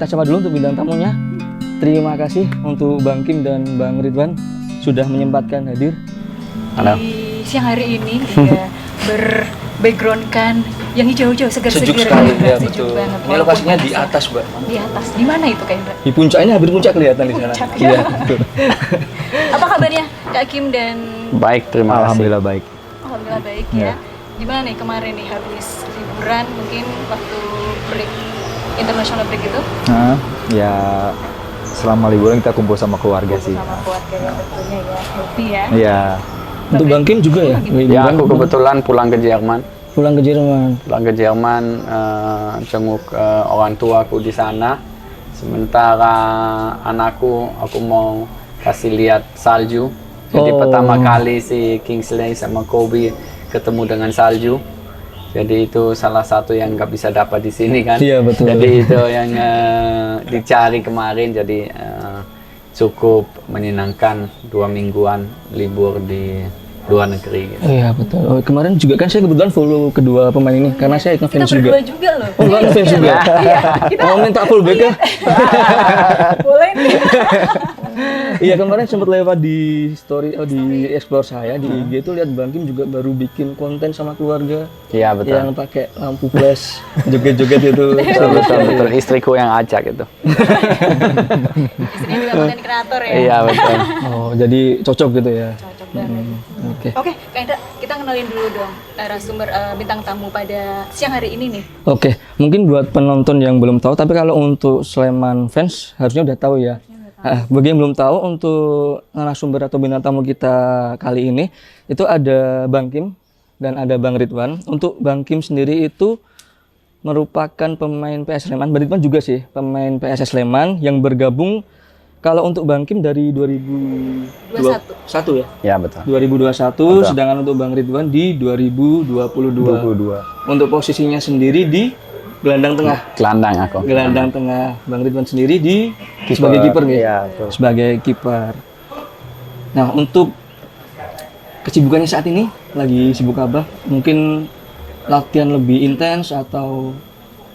kita sapa dulu untuk bintang tamunya. Terima kasih untuk Bang Kim dan Bang Ridwan sudah menyempatkan hadir. Halo. Di siang hari ini dia berbackgroundkan yang hijau-hijau, segar-segar. Sejuk sekali ya, Sejuk betul. banget. Ini lokasinya di atas, Mbak. Di atas. Di mana itu Kak Indra? Di puncaknya, hampir puncak kelihatan di sana. Puncak, ya. Iya, betul. Apa kabarnya Kak Kim dan Baik, terima kasih. Alhamdulillah baik. Alhamdulillah baik Ya. ya. Gimana nih kemarin nih habis liburan mungkin waktu break international break itu Nah, ya selama liburan kita kumpul sama keluarga sih. sama keluarga yang tentunya ya happy ya. Iya. Untuk Bang Kim juga ya? Ya, aku kebetulan pulang ke Jerman. Pulang ke Jerman. Pulang ke Jerman, jenguk orang tuaku di sana. Sementara anakku, aku mau kasih lihat salju. Jadi Oh. pertama kali si Kingsley sama Kobe ketemu dengan salju. Jadi itu salah satu yang nggak bisa dapat di sini kan. Iya, betul. Jadi itu yang dicari kemarin. Jadi cukup menyenangkan 2 mingguan libur di luar negeri. Gitu. Iya, betul. Oh, kemarin juga kan saya kebetulan follow kedua pemain ini karena saya Kita ngefans juga. berdua juga loh. Oh, enggak ngefans juga. Iya, kita Mau minta fullback ya? boleh nih. Iya, kemarin sempat lewat di story di explore saya di IG itu lihat Bang Kim juga baru bikin konten sama keluarga Iya betul. yang pakai lampu flash, joget-joget itu. Betul, istriku yang ajak gitu. Istrinya juga konten kreator ya. Iya betul. Oh, jadi cocok gitu ya. Cocok banget. Oke. Oke, Kak Indra, kita kenalin dulu dong narasumber bintang tamu pada siang hari ini nih. Oke, mungkin buat penonton yang belum tahu, tapi kalau untuk Sleman fans harusnya udah tahu ya. Bagi yang belum tahu, untuk narasumber atau bintang tamu kita kali ini itu ada Bang Kim dan ada Bang Ridwan. Untuk Bang Kim sendiri itu merupakan pemain PS Sleman, Bang Ridwan juga sih pemain PSS Sleman yang bergabung. Kalau untuk Bang Kim dari 2021 ya? Ya betul. 2021, sedangkan untuk Bang Ridwan di 2022. 22. Untuk posisinya sendiri di gelandang tengah. Gelandang aku. Gelandang tengah. Bang Ridwan sendiri di sebagai kiper nih. Iya, betul. Sebagai kiper. Nah, untuk kesibukannya saat ini lagi sibuk apa? Mungkin latihan lebih intens atau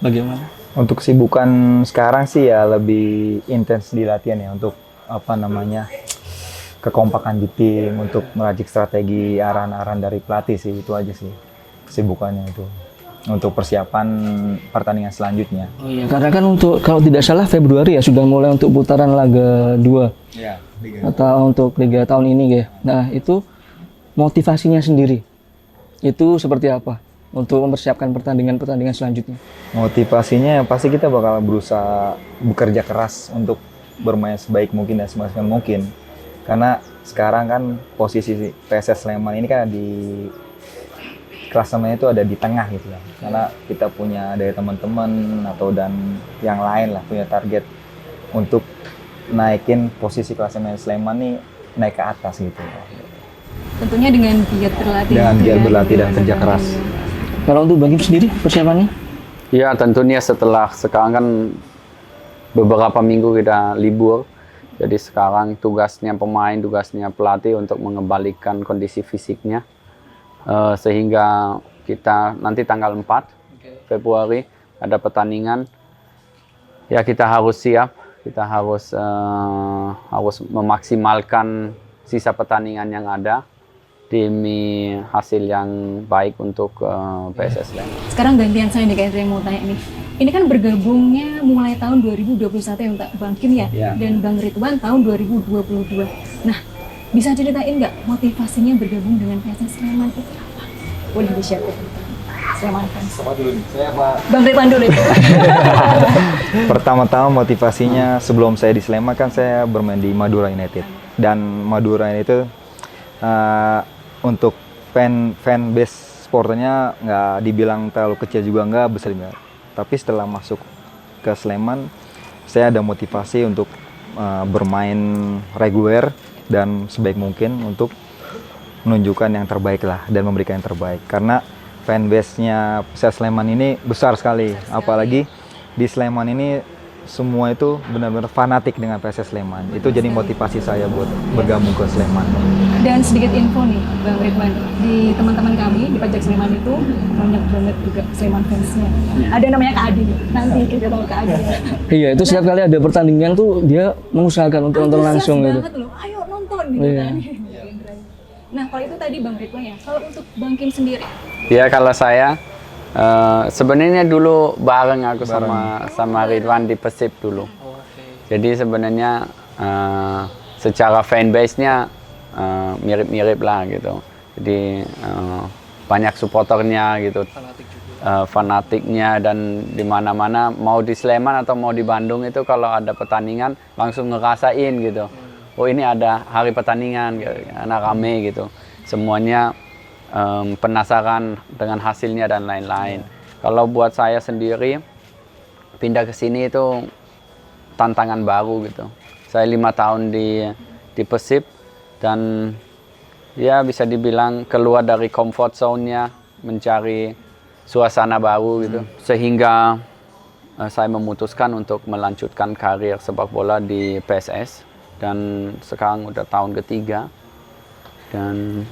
bagaimana? Untuk kesibukan sekarang sih ya lebih intens di latihan ya untuk apa namanya kekompakan di tim, untuk meracik strategi arahan-arahan dari pelatih sih, itu aja sih kesibukannya itu. Untuk persiapan pertandingan selanjutnya. Oh iya, karena kan untuk kalau tidak salah Februari ya sudah mulai untuk putaran laga 2 Ya, atau untuk Liga tahun ini ya. Nah, itu motivasinya sendiri itu seperti apa untuk mempersiapkan pertandingan-pertandingan selanjutnya? motivasinya pasti kita bakal berusaha bekerja keras untuk bermain sebaik mungkin dan semaksimal mungkin. Karena sekarang kan posisi PSS Sleman ini kan di klasemennya itu ada di tengah gitu ya. Karena kita punya dari teman-teman atau dan yang lain lah punya target untuk naikin posisi klasemen Sleman nih naik ke atas gitu. Tentunya dengan giat berlatih. Dengan gitu giat ya, berlatih dan kerja dengan- keras. Kalau untuk Bang Kim sendiri persiapannya? Ya tentunya setelah sekarang kan beberapa minggu kita libur. Jadi sekarang tugasnya pemain, tugasnya pelatih untuk mengembalikan kondisi fisiknya. Sehingga kita nanti tanggal 4 Februari ada pertandingan. Ya kita harus siap, kita harus memaksimalkan sisa pertandingan yang ada demi hasil yang baik untuk PSS Sleman. Sekarang gantian saya nih Kak Indra yang mau tanya nih. Ini kan bergabungnya mulai tahun 2021 ya untuk Bang Kim ya, Ya. dan Bang Ridwan tahun 2022. Nah, bisa ceritain nggak motivasinya bergabung dengan PSS Sleman itu apa? Boleh di-share ke Sleman fans. Bang Ridwan dulu itu. Pertama-tama motivasinya sebelum saya di Sleman kan saya bermain di Madura United. Dan Madura itu untuk fan base supporternya nggak dibilang terlalu kecil juga nggak, besar juga. Tapi setelah masuk ke Sleman, saya ada motivasi untuk bermain reguler dan sebaik mungkin untuk menunjukkan yang terbaik lah dan memberikan yang terbaik. Karena fanbase-nya Persija Sleman ini besar sekali. Apalagi di Sleman ini semua itu benar-benar fanatik dengan PSS Sleman. Itu jadi motivasi saya buat bergabung ke Sleman. Dan sedikit info nih, Bang Ridwan, di teman-teman kami di Pajak Sleman itu banyak banget juga Sleman fansnya. Ada namanya Kak Adi nih, nanti kita tahu Kak Adi. Iya, itu setiap kali ada pertandingan tuh dia mengusahakan untuk nonton langsung gitu. Banget loh, ayo nonton gitu Iya. kan. Nah kalau itu tadi Bang Ridwan ya, kalau untuk Bang Kim sendiri, Ya kalau saya sebenarnya dulu bareng aku sama Ridwan di Persib dulu. Jadi sebenarnya secara fanbase-nya mirip-mirip lah gitu. Jadi banyak supporternya gitu, fanatiknya, dan di mana-mana mau di Sleman atau mau di Bandung itu kalau ada pertandingan langsung ngerasain gitu. Oh ini ada hari pertandingan, anak rame gitu. Semuanya penasaran dengan hasilnya dan lain-lain. Kalau buat saya sendiri pindah ke sini itu tantangan baru gitu. Saya 5 tahun di Persib dan ya bisa dibilang keluar dari comfort zone-nya, mencari suasana baru gitu. Sehingga saya memutuskan untuk melanjutkan karir sepak bola di PSS dan sekarang udah tahun ketiga dan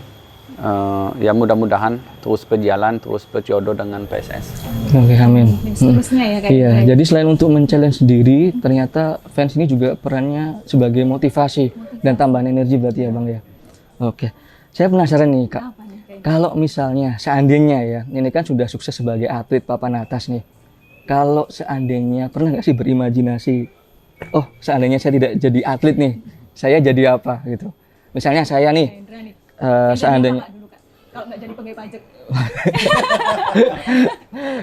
ya mudah-mudahan terus berjalan, terus berjodoh dengan PSS. Oke, amin. dan seterusnya ya kayak Iya, gitu. jadi selain untuk men-challenge diri, ternyata fans ini juga perannya sebagai motivasi dan tambahan energi berarti ya Bang ya. Oke, saya penasaran nih Kak, Apa nih kayak kalau misalnya seandainya ya, ini kan sudah sukses sebagai atlet papan atas nih. Kalau seandainya pernah nggak sih berimajinasi, oh seandainya saya tidak jadi atlet nih, saya jadi apa gitu. Misalnya saya nih, Hendra nih? seandainya Apa, Kak, dulu, Kak? Kalau nggak jadi pegawai pajak,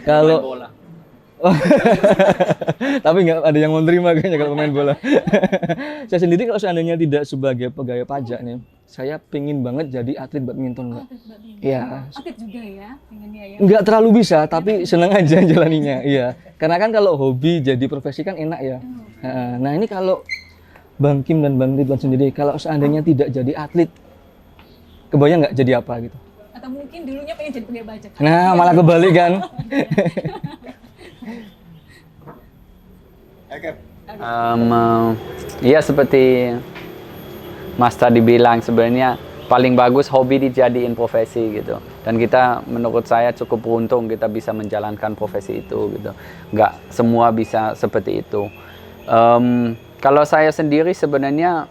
kalau tapi nggak ada yang mau terima kayaknya kalau pemain bola. Saya sendiri kalau seandainya tidak sebagai pegawai pajak nih, saya pingin banget jadi atlet badminton Mbak. Iya, atlet juga ya, pengennya ya. nggak terlalu bisa tapi seneng aja jalaninya. Iya, karena kan kalau hobi jadi profesi kan enak ya. Nah ini kalau Bang Kim dan Bang Ridwan sendiri, kalau seandainya tidak jadi atlet, kebayang nggak jadi apa gitu? Atau mungkin dulunya pengen jadi pegawai pajak. Nah malah kebalik kan? Iya seperti Mas tadi bilang, sebenarnya paling bagus hobi dijadiin profesi gitu. Dan kita menurut saya cukup beruntung kita bisa menjalankan profesi itu gitu. Nggak semua bisa seperti itu. Kalau saya sendiri sebenarnya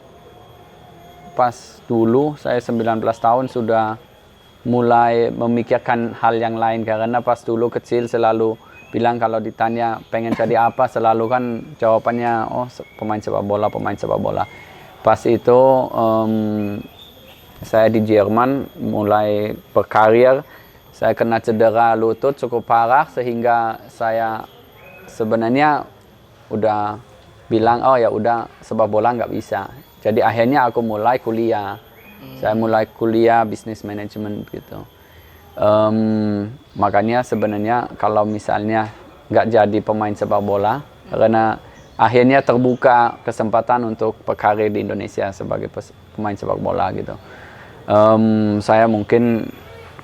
pas dulu saya 19 tahun sudah mulai memikirkan hal yang lain, karena pas dulu kecil selalu bilang kalau ditanya pengen jadi apa, selalu kan jawabannya oh pemain sepak bola, pemain sepak bola. Pas itu saya di Jerman mulai berkarir, saya kena cedera lutut cukup parah sehingga saya sebenarnya udah bilang oh ya udah sepak bola nggak bisa. Jadi akhirnya aku mulai kuliah. Saya mulai kuliah bisnis manajemen gitu. Makanya sebenarnya kalau misalnya nggak jadi pemain sepak bola, karena akhirnya terbuka kesempatan untuk berkarir di Indonesia sebagai pemain sepak bola gitu. Saya mungkin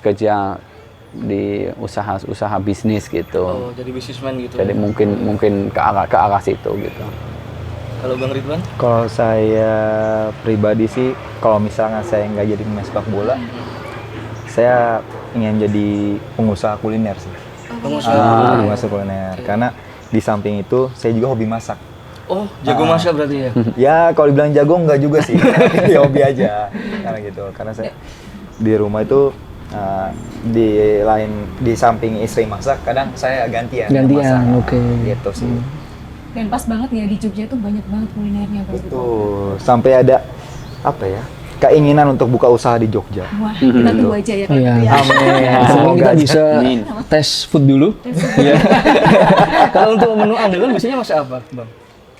kerja di usaha bisnis gitu. Oh, jadi bisnismen gitu. Jadi mungkin ke arah situ gitu. Kalau Bang Ridwan? Kalau saya pribadi sih, kalau misalnya saya nggak jadi pemain sepak bola, saya ingin jadi pengusaha kuliner sih. Pengusaha kuliner. Karena di samping itu saya juga hobi masak. Oh, jago masak berarti ya? Ya kalau dibilang jago nggak juga sih, tapi hobi aja. Karena gitu. Karena saya di rumah itu di samping istri masak, kadang saya gantian masak. Oke. Gitu sih. Dan pas banget ya di Jogja tuh banyak banget kulinernya Bang. Betul. Sampai ada apa ya? Keinginan untuk buka usaha di Jogja. Wah, kita tunggu aja ya kalau Iya. gitu ya. Amin. Semoga kita bisa tes food dulu. Iya. Kalau untuk menu andalan biasanya masak apa, Bang?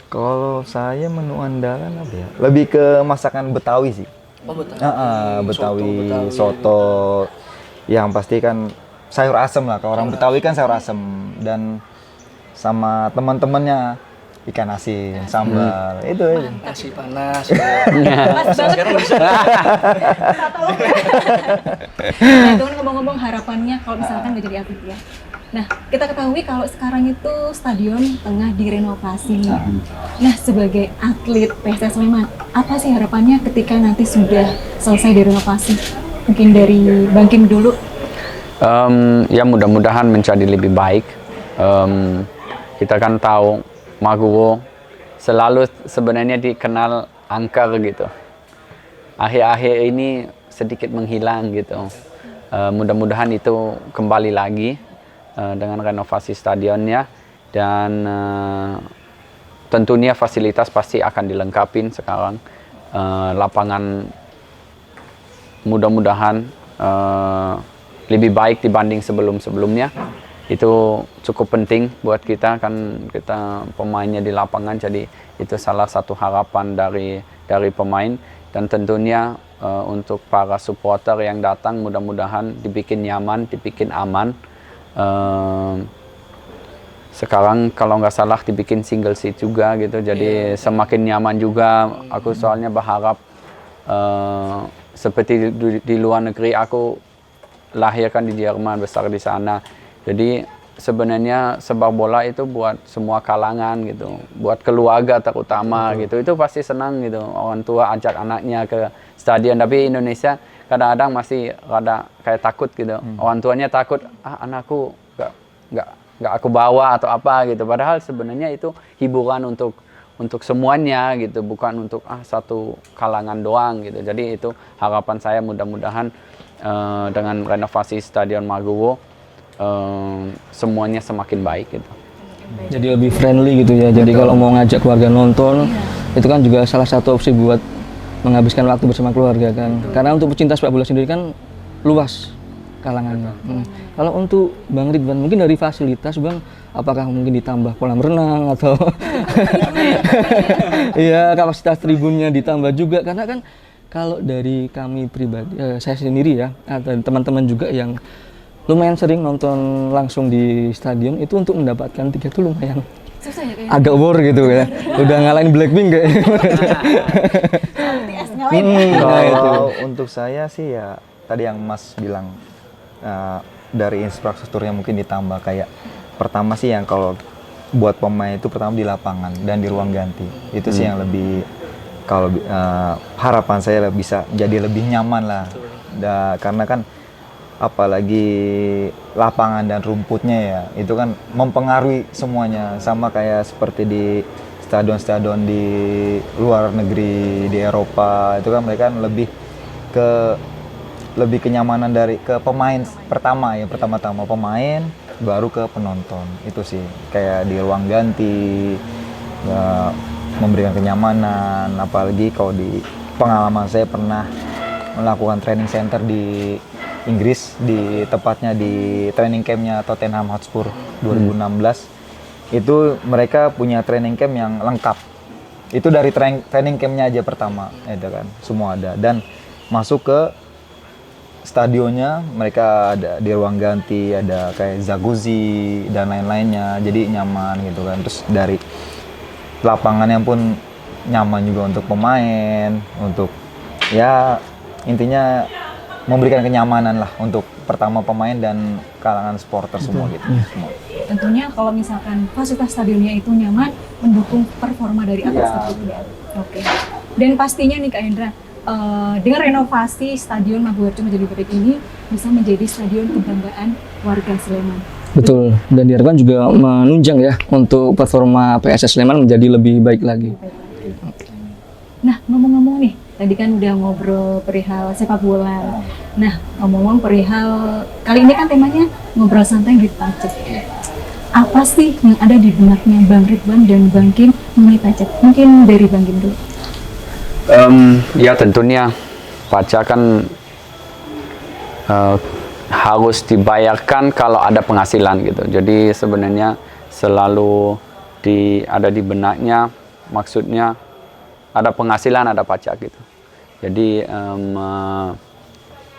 Kalau saya menu andalan apa ya? Lebih ke masakan Betawi sih. Oh, Betawi. Betawi, Betawi. soto. Yang pasti kan sayur asem lah. Kalau orang Betawi kan sayur asem, dan sama teman-temannya ikan asin, sambal. Itu aja. Nasi panas. Sekarang bisa. Nah, itu kan ngomong-ngomong harapannya kalau misalkan nggak jadi atlet ya. Nah, kita ketahui kalau sekarang itu stadion tengah direnovasi. Nah, sebagai atlet PSS Sleman, apa sih harapannya ketika nanti sudah selesai direnovasi? Mungkin dari Bang Kim dulu. Ya mudah-mudahan menjadi lebih baik. Kita kan tahu Maguwo selalu sebenarnya dikenal angker gitu. Akhir-akhir ini sedikit menghilang gitu. Mudah-mudahan itu kembali lagi dengan renovasi stadionnya, dan tentunya fasilitas pasti akan dilengkapin sekarang. Lapangan mudah-mudahan lebih baik dibanding sebelum-sebelumnya. Itu cukup penting buat kita, kan kita pemainnya di lapangan, jadi itu salah satu harapan dari pemain. Dan tentunya untuk para supporter yang datang, mudah-mudahan dibikin nyaman, dibikin aman. Sekarang kalau nggak salah dibikin single seat juga gitu, jadi semakin nyaman juga. Aku soalnya berharap seperti di luar negeri, aku lahir kan di Jerman, besar di sana. Jadi sebenarnya sepak bola itu buat semua kalangan gitu, buat keluarga terutama gitu. Itu pasti senang gitu, orang tua ajak anaknya ke stadion. Tapi Indonesia kadang-kadang masih rada kayak takut gitu. Orang tuanya takut, anakku nggak aku bawa atau apa gitu. Padahal sebenarnya itu hiburan untuk semuanya gitu, bukan untuk satu kalangan doang gitu. Jadi itu harapan saya, mudah-mudahan dengan renovasi Stadion Maguwo semuanya semakin baik gitu. Jadi lebih friendly gitu ya. Jadi kalau mau ngajak keluarga nonton, itu kan juga salah satu opsi buat menghabiskan waktu bersama keluarga kan. Karena untuk pecinta sepak bola sendiri kan luas kalangannya. Kalau untuk Bang Ridwan, mungkin dari fasilitas Bang, apakah mungkin ditambah kolam renang atau iya, kapasitas tribunnya ditambah juga, karena kan kalau dari kami pribadi, saya sendiri ya, atau teman-teman juga yang lumayan sering nonton langsung di stadion, itu untuk mendapatkan tiket itu lumayan Susah ya kayaknya. agak war gitu ya. Udah ngalahin Blackpink kayak. TS ngalahin. Kalau untuk saya sih ya tadi yang Mas bilang, dari infrastrukturnya mungkin ditambah, kayak pertama sih yang kalau buat pemain itu pertama di lapangan dan di ruang ganti. Itu sih yang lebih, kalau harapan saya bisa jadi lebih nyaman lah. Karena kan apalagi lapangan dan rumputnya ya, itu kan mempengaruhi semuanya. Sama kayak seperti di stadion-stadion di luar negeri, di Eropa, itu kan mereka lebih kenyamanan dari ke pemain pertama-tama pemain, baru ke penonton. Itu sih kayak di ruang ganti memberikan kenyamanan. Apalagi kalau di pengalaman saya pernah melakukan training center di Inggris, tepatnya di training campnya Tottenham Hotspur 2016. Itu mereka punya training camp yang lengkap. Itu dari training campnya aja pertama, itu kan semua ada. Dan masuk ke stadionnya, mereka ada di ruang ganti, ada kayak jacuzzi dan lain-lainnya, jadi nyaman gitu kan. Terus dari lapangannya pun nyaman juga untuk pemain, untuk ya intinya memberikan kenyamanan lah untuk pertama pemain dan kalangan supporter semua gitu. Tentunya kalau misalkan fasilitas stadionnya itu nyaman, mendukung performa dari atlet tersebut ya. Oke. Dan pastinya nih Kak Hendra, dengan renovasi Stadion Maguwo menjadi baik ini bisa menjadi stadion kebanggaan warga Sleman. Betul, dan diharapkan juga menunjang ya untuk performa PSS Sleman menjadi lebih baik lagi. Nah, ngomong-ngomong nih, tadi kan udah ngobrol perihal sepak bola. Nah, ngomong-ngomong perihal, kali ini kan temanya ngobrol santai di Pacet. Apa sih yang ada di benaknya Bang Ridwan dan Bang Kim mengenai Pacet? Mungkin dari Bang Kim dulu. Ya tentunya pajak kan harus dibayarkan kalau ada penghasilan gitu. Jadi sebenarnya selalu ada di benaknya, maksudnya ada penghasilan, ada pajak gitu. Jadi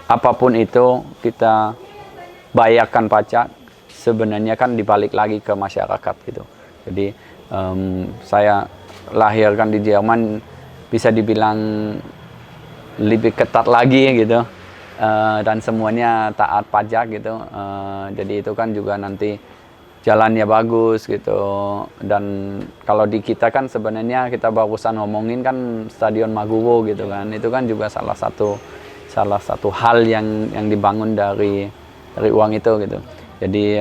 apapun itu kita bayarkan pajak, sebenarnya kan dibalik lagi ke masyarakat gitu. Jadi saya lahirkan di Jerman, bisa dibilang lebih ketat lagi gitu. dan semuanya taat pajak gitu. Jadi itu kan juga nanti jalannya bagus gitu. Dan kalau di kita kan sebenarnya kita barusan ngomongin kan Stadion Maguwo gitu kan. Itu kan juga salah satu hal yang dibangun dari uang itu gitu. Jadi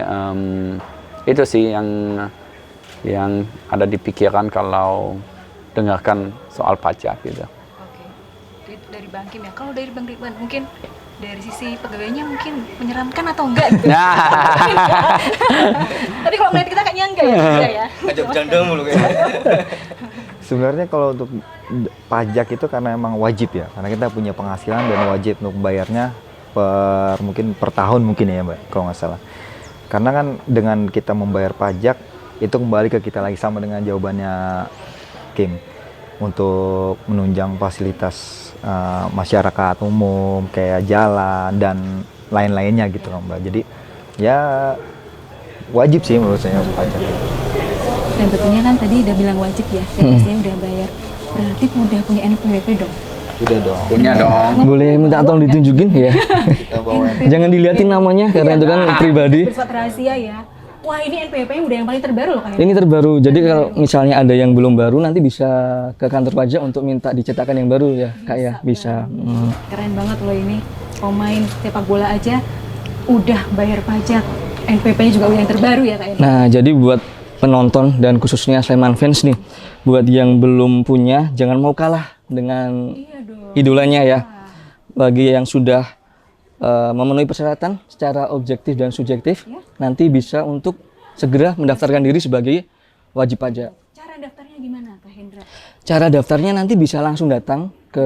itu sih yang ada di pikiran kalau dengarkan soal pajak gitu. Oke. Dari Bang Kim ya. Kalau dari Bang Ridwan mungkin dari sisi pegawainya mungkin menyeramkan atau enggak gitu. Tapi kalau melihat kita kayaknya enggak ya. Ajak bercanda mulu kayaknya. Sebenarnya kalau untuk pajak itu karena emang wajib ya, karena kita punya penghasilan dan wajib untuk bayarnya mungkin per tahun mungkin ya Mbak, kalau nggak salah. Karena kan dengan kita membayar pajak itu kembali ke kita lagi sama dengan jawabannya Kim untuk menunjang fasilitas masyarakat umum kayak jalan dan lain-lainnya gitu kan Mbak. Jadi ya wajib sih menurut saya pajak. Dan tentunya kan tadi udah bilang wajib ya, saya udah bayar. Berarti udah punya NPWP dong. Udah dong. Punya dong. Boleh minta tolong ditunjukin ya. Kita bawain. Jangan diliatin namanya karena itu kan pribadi. Bersifat rahasia ya. Wah ini NPWP-nya udah yang paling terbaru loh kayaknya. Ini terbaru. Jadi kalau misalnya ada yang belum baru nanti bisa ke kantor pajak untuk minta dicetakkan yang baru ya, Kak ya. Bisa. Keren banget loh ini. Pemain sepak bola aja udah bayar pajak. NPWP-nya juga udah yang terbaru ya Kak ya. Nah, jadi buat penonton dan khususnya Sleman fans nih, buat yang belum punya jangan mau kalah dengan Iya dong. idolanya ya. Bagi yang sudah memenuhi persyaratan secara objektif dan subjektif, nanti bisa untuk segera mendaftarkan diri sebagai wajib pajak. Cara daftarnya gimana Kak Hendra? Cara daftarnya nanti bisa langsung datang ke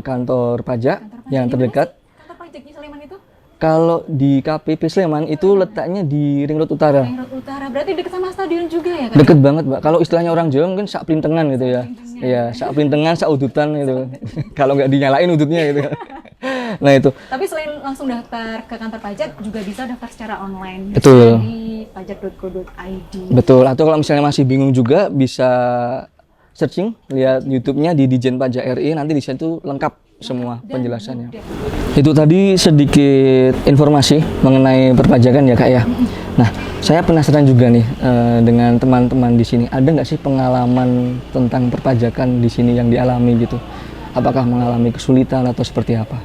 kantor pajak yang terdekat. Kantor pajaknya Sleman itu? Kalau di KPP Sleman itu letaknya di Ring Road Utara. Ring Road Utara. Berarti dekat sama stadion juga ya Kak? Deket banget, Mbak. Kalau istilahnya orang Jawa mungkin sak plintengan gitu ya. Iya, sak plintengan, sak udutan gitu. Kalau nggak dinyalain udutnya gitu. Nah itu. Tapi selain langsung daftar ke kantor pajak, juga bisa daftar secara online. Betul. Di pajak.go.id. Betul. Atau kalau misalnya masih bingung juga bisa searching, lihat YouTube-nya di Dijen Pajak RI, nanti di situ lengkap semua penjelasannya. Itu tadi sedikit informasi mengenai perpajakan ya Kak ya. Nah, saya penasaran juga nih dengan teman-teman di sini. Ada nggak sih pengalaman tentang perpajakan di sini yang dialami gitu? Apakah mengalami kesulitan atau seperti apa?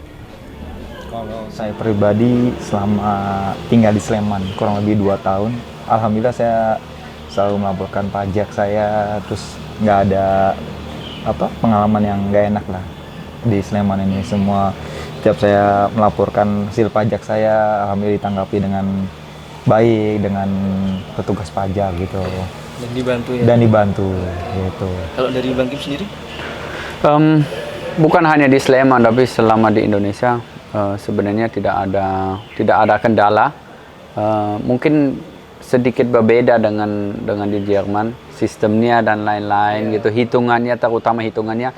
Kalau saya pribadi selama tinggal di Sleman kurang lebih 2 tahun, alhamdulillah saya selalu melaporkan pajak saya, terus nggak ada pengalaman yang nggak enak lah di Sleman ini. Semua setiap saya melaporkan hasil pajak saya alhamdulillah ditanggapi dengan baik dengan petugas pajak gitu. Dan dibantu ya? Dan dibantu gitu. Kalau dari Bang Kim sendiri? Bukan hanya di Sleman tapi selama di Indonesia sebenarnya tidak ada kendala. Mungkin sedikit berbeda dengan di Jerman, sistemnya dan lain-lain gitu, hitungannya, terutama hitungannya,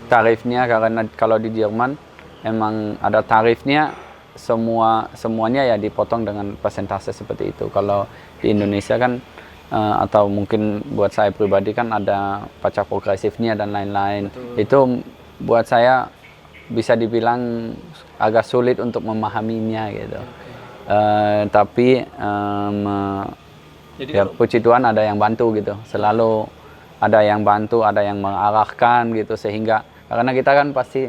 tarifnya karena kalau di Jerman emang ada tarifnya, semuanya ya dipotong dengan persentase seperti itu. Kalau di Indonesia kan atau mungkin buat saya pribadi kan ada pajak progresifnya dan lain-lain. Itu buat saya bisa dibilang agak sulit untuk memahaminya gitu. Tapi ya puji Tuhan ada yang bantu gitu, selalu ada yang bantu, ada yang mengarahkan gitu, sehingga karena kita kan pasti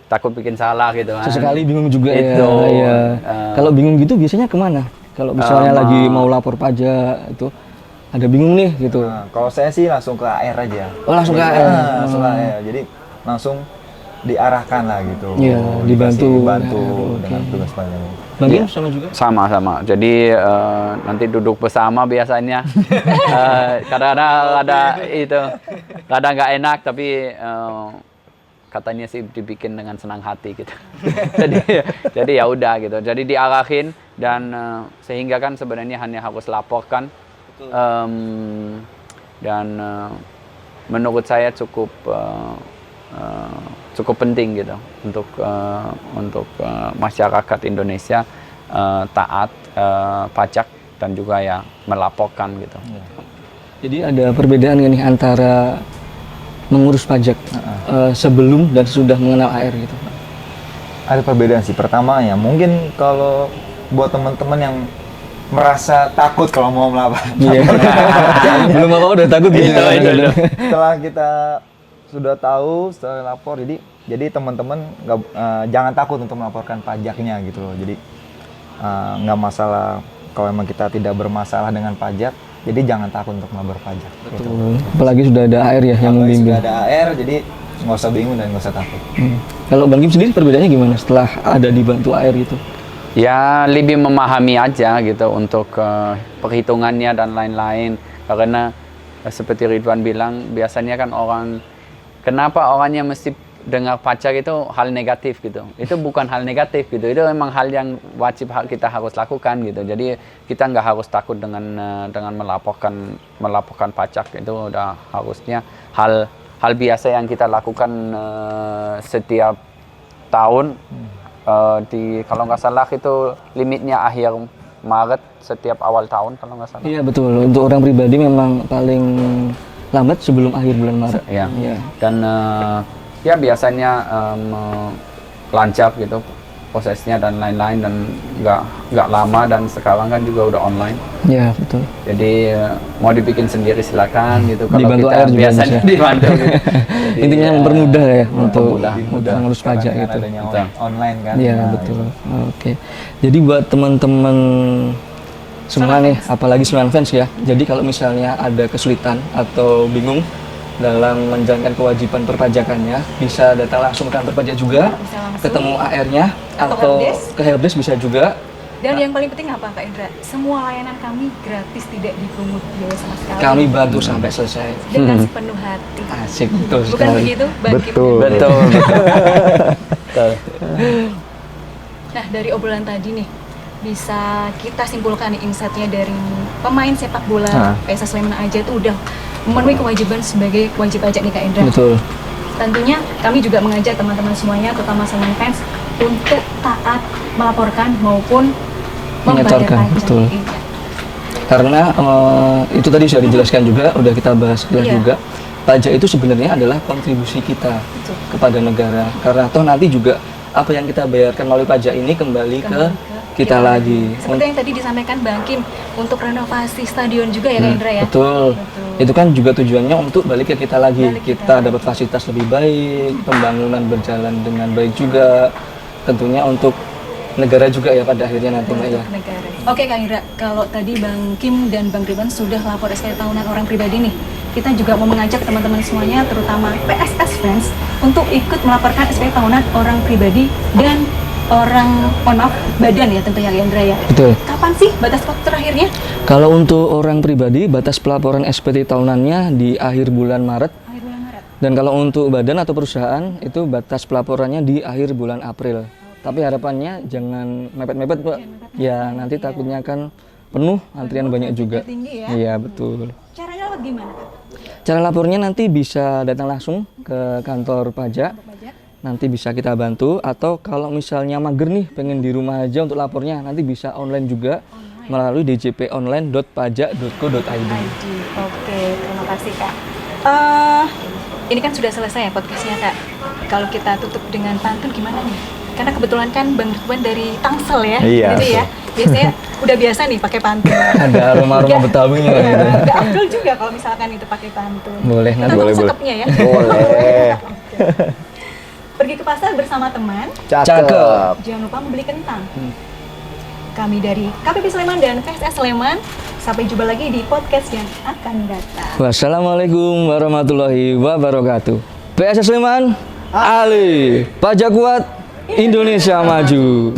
takut bikin salah gitu kan. Sesekali bingung juga itu, ya. Kalau bingung gitu biasanya kemana? Kalau misalnya lagi mau lapor pajak itu ada bingung nih gitu. Nah, kalau saya sih langsung ke AR aja. Oh langsung ke AR. Langsung ke AR. Jadi langsung diarahkan lah gitu. Iya, dibantu dengan tugas pajak. Bang Kim sama juga? Sama. Jadi nanti duduk bersama biasanya. Kadang-kadang kadang nggak enak tapi katanya sih dibikin dengan senang hati gitu. jadi ya udah gitu. Jadi diarahin dan sehingga kan sebenarnya hanya harus laporkan. Dan menurut saya cukup penting gitu untuk masyarakat Indonesia taat pajak dan juga ya melaporkan gitu. Jadi ada perbedaan nih antara mengurus pajak sebelum dan sudah mengenal AR gitu. Ada perbedaan sih. Pertama ya mungkin kalau buat teman-teman yang merasa takut kalau mau melapor. Iya. Belum apa udah takut gitu. Iya. Setelah kita sudah tahu, setelah lapor, jadi teman-teman jangan takut untuk melaporkan pajaknya gitu loh. Jadi nggak masalah kalau memang kita tidak bermasalah dengan pajak, jadi jangan takut untuk melapor pajak. Gitu. Betul. Apalagi sudah ada AR ya yang Apalagi membimbing. sudah ada AR, jadi nggak usah bingung dan nggak usah takut. Kalau Bang Kim sendiri perbedaannya gimana setelah ada dibantu AR gitu? Ya lebih memahami aja gitu untuk perhitungannya dan lain-lain, karena seperti Ridwan bilang biasanya kan kenapa orangnya mesti dengar pajak itu hal negatif gitu. Itu bukan hal negatif gitu, itu memang hal yang wajib kita harus lakukan gitu. Jadi kita nggak harus takut dengan melaporkan pajak, itu udah harusnya hal biasa yang kita lakukan setiap tahun. Kalau nggak salah itu limitnya akhir Maret setiap awal tahun kalau nggak salah. Iya betul, untuk orang pribadi memang paling lambat sebelum akhir bulan Maret. Ya. Iya. Dan ya biasanya lancar gitu prosesnya dan lain-lain, dan nggak lama, dan sekarang kan juga udah online. Iya betul. Jadi mau dibikin sendiri silakan gitu. Kalau Dibantu kita AR juga biasanya bisa. dibantu. Gitu. Jadi, Intinya mempermudah ya untuk mempermudah. ngurus pajak Karena gitu. adanya Betul. online kan. Iya Nah, betul. Oke. Jadi buat teman-teman semua nih, apalagi Semen Fans ya. Jadi kalau misalnya ada kesulitan atau bingung dalam menjalankan kewajiban perpajakannya, bisa datang langsung ke kantor pajak juga, Bisa langsung. ketemu AR-nya, Atau atau helpdesk. ke helpdesk bisa juga. Dan yang paling penting apa Kak Indra? Semua layanan kami gratis, tidak dipungut biaya sama sekali. Kami bantu sampai selesai. dengan sepenuh hati. Asik, betul Bukan sekali. begitu, Bang Kim? Betul. Betul. Nah, dari obrolan tadi nih, bisa kita simpulkan nih insight-nya dari pemain sepak bola PSS Sleman aja itu udah memenuhi kewajiban sebagai wajib pajak nih Kak Indra. Betul. Tentunya kami juga mengajak teman-teman semuanya, terutama Sleman Fans, untuk taat melaporkan maupun membayar Menyetorkan, pajak. betul. Iya. Karena itu tadi sudah dijelaskan juga, udah kita bahas jelas Iya. juga. Pajak itu sebenarnya adalah kontribusi kita Betul. kepada negara. Karena toh nanti juga apa yang kita bayarkan melalui pajak ini kembali ke kita lagi. Seperti yang tadi disampaikan Bang Kim, untuk renovasi stadion juga ya Kak Indra ya? Betul. Itu kan juga tujuannya untuk balik ke kita lagi. Balik ke Kita dapat fasilitas lebih baik, pembangunan berjalan dengan baik juga. Tentunya untuk negara juga ya pada akhirnya nanti Mbak ya. Untuk negara. Oke Kak Indra, kalau tadi Bang Kim dan Bang Ridwan sudah lapor SKT tahunan orang pribadi nih, kita juga mau mengajak teman-teman semuanya, terutama PSS Fans, untuk ikut melaporkan SKT tahunan orang pribadi dan badan ya tentunya Kak Indra ya. Betul. Kapan sih batas waktu terakhirnya? Kalau untuk orang pribadi, batas pelaporan SPT tahunannya di akhir bulan Maret. Akhir bulan Maret. Dan kalau untuk badan atau perusahaan, itu batas pelaporannya di akhir bulan April. Tapi harapannya jangan mepet-mepet, Pak. Ya, nanti takutnya kan penuh, antrian banyak juga. Tinggi ya. Iya, betul. Caranya lapor gimana Kak? Cara lapornya nanti bisa datang langsung ke kantor pajak. Pajak. Nanti bisa kita bantu, atau kalau misalnya mager nih pengen di rumah aja untuk lapornya, nanti bisa online juga melalui djponline.pajak.co.id. Oke, terima kasih Kak. Ini kan sudah selesai ya podcastnya Kak. Kalau kita tutup dengan pantun gimana nih? Karena kebetulan kan Bang Ridwan dari Tangsel ya, Iya, gitu ya. Biasanya udah biasa nih pakai pantun. Ada aroma-aroma Betawinya gitu. Gak afdol juga kalau misalkan itu pakai pantun. Boleh, nanti Tergantung boleh. sekepnya ya. Boleh. Pergi ke pasar bersama teman, Cakep. jangan lupa membeli kentang. Kami dari KPP Sleman dan PSS Sleman, sampai jumpa lagi di podcast yang akan datang. Wassalamualaikum warahmatullahi wabarakatuh. PSS Sleman, Ali, pajak kuat, Indonesia maju.